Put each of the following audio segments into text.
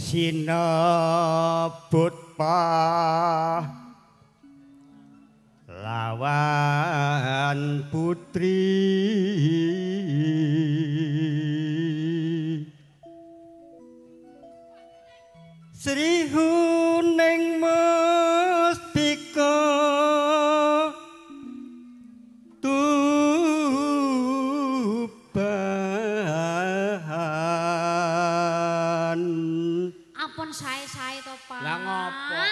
sinebut lawan putri Sri Huning Mustika Tuban Ampun sae-sae to, Pak. Lah ngopo?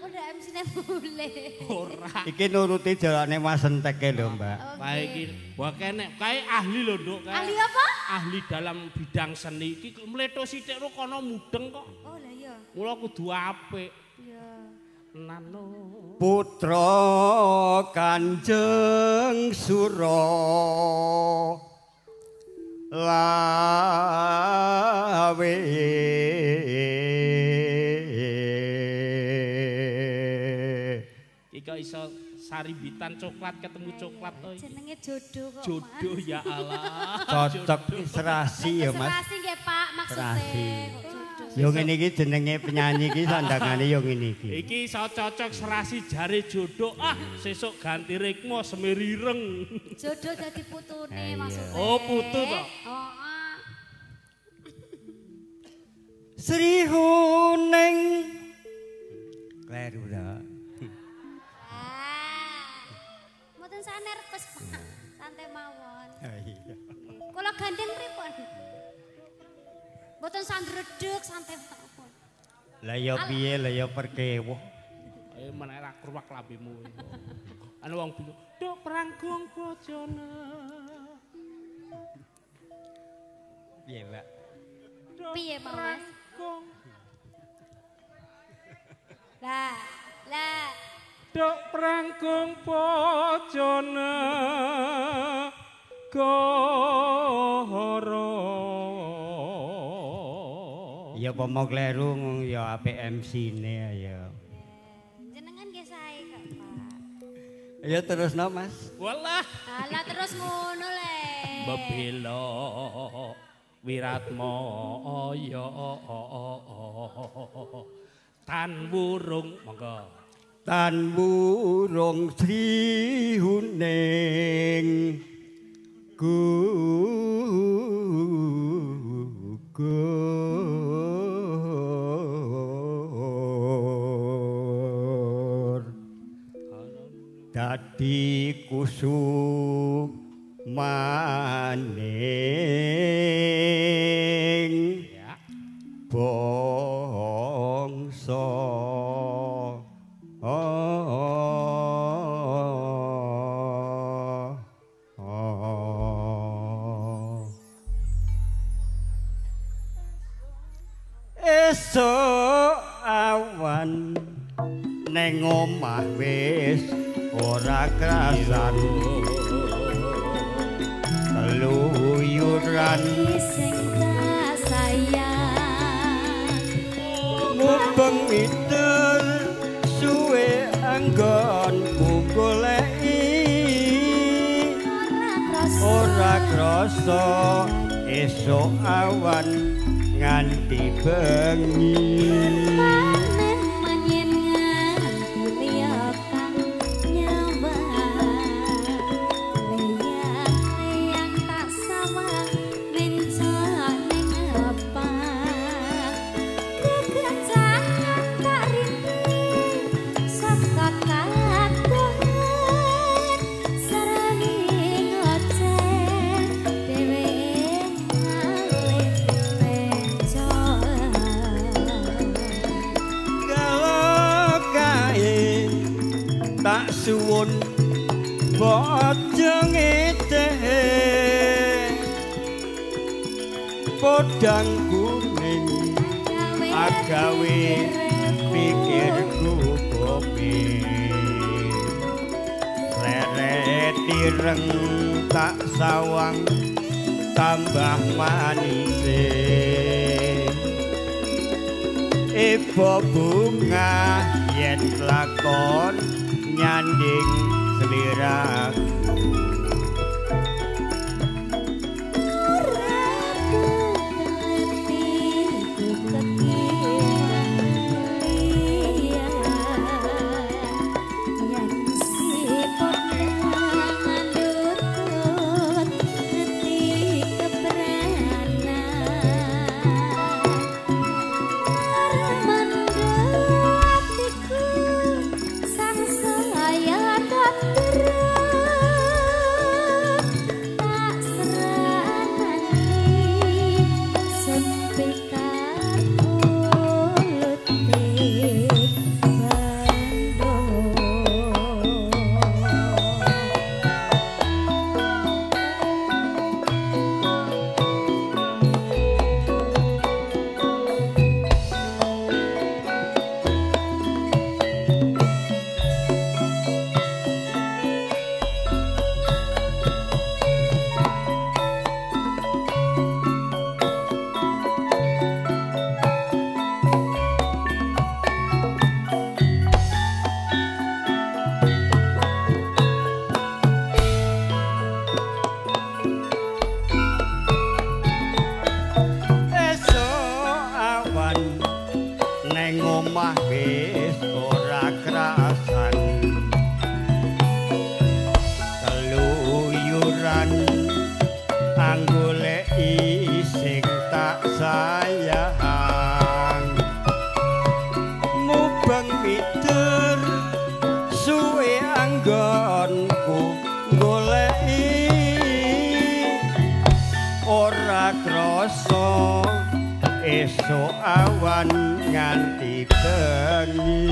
Udah MC-ne boleh. Ora. Iki nuruti jalane Mas Enteke lho, Mbak. Kae iki wah kenek kae ahli lho, Nduk. Ahli apa? Ahli dalam bidang seni. Iki mletho sithik ro kono mudeng kok. Oh, lah iya. Mula kudu apik. Iya. Nano. Putra Kanjeng Sura lawe Ika iso sarimbitan coklat ketemu coklat to. Jenenge jodoh kok. Jodoh ya Allah. cocok serasi ya Mas. Serasi nggih Pak maksudnya. Kok jodoh. Yo ngene iki jenenge penyanyi iki sandangane yo ngene iki. Iki iso cocok serasi jare jodoh. Ah, sesuk ganti rikma semirireng. Jodoh dadi putune maksudnya. Oh, putu to. Oh, Sri Huning kleru dah. mboten sanerpes Pak. Santai mawon. Iya. Kula gandeng pripun? Mboten sandredeg santai mawon. Lah ya piye lah ya perkewuh. Menek ra kruwak lambemu. Anu wong bingung. Dok pranggung bojone. Piye, Mbak? Piye, Mas? Lah, Dok pranggung bojone goro. Ya pomo kleru ya apik MC-ne ya. jenengan nggih sae kok, Pak. Ya terusno Mas. Walah. Alah terus ngono le. Bebelo wiratmo ya tan burung monggo. Tan burung Sri Huning gugur dadi kusumaning bangsa esuk awan neng omah wis ora krasan keluyuran Sing tak sayang mubeng itur suwe anggonku goleki ora krasa esuk awan nganti bengi panen manyen nganti liyakan nyawa leyang tak sawang rencana apa kekencangan tak rindu saka katongan sarani ngoceh dhewe ngalih kalau kae tak suwun bojong eteh podang kuning agawe pikirku kopi leret ireng tak sawang tambah manis Ibu bunga yen lakon nyanding seliraku ora ku ngerti ku esuk awan nganti bengi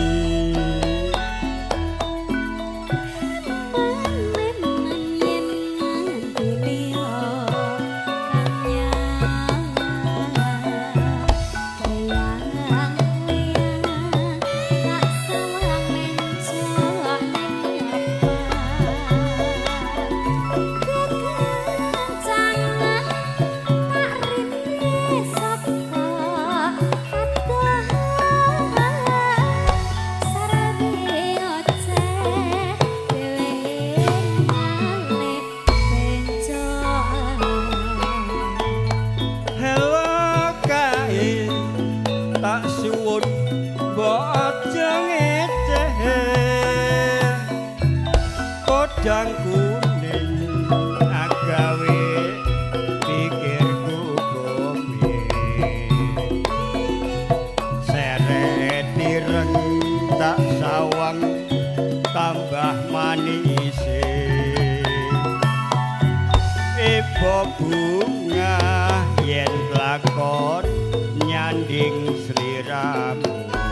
Kodang kuning agawe pikirku kowe seret direng tak sawang tambah manis ibu bunga yen lakon nyanding sliramu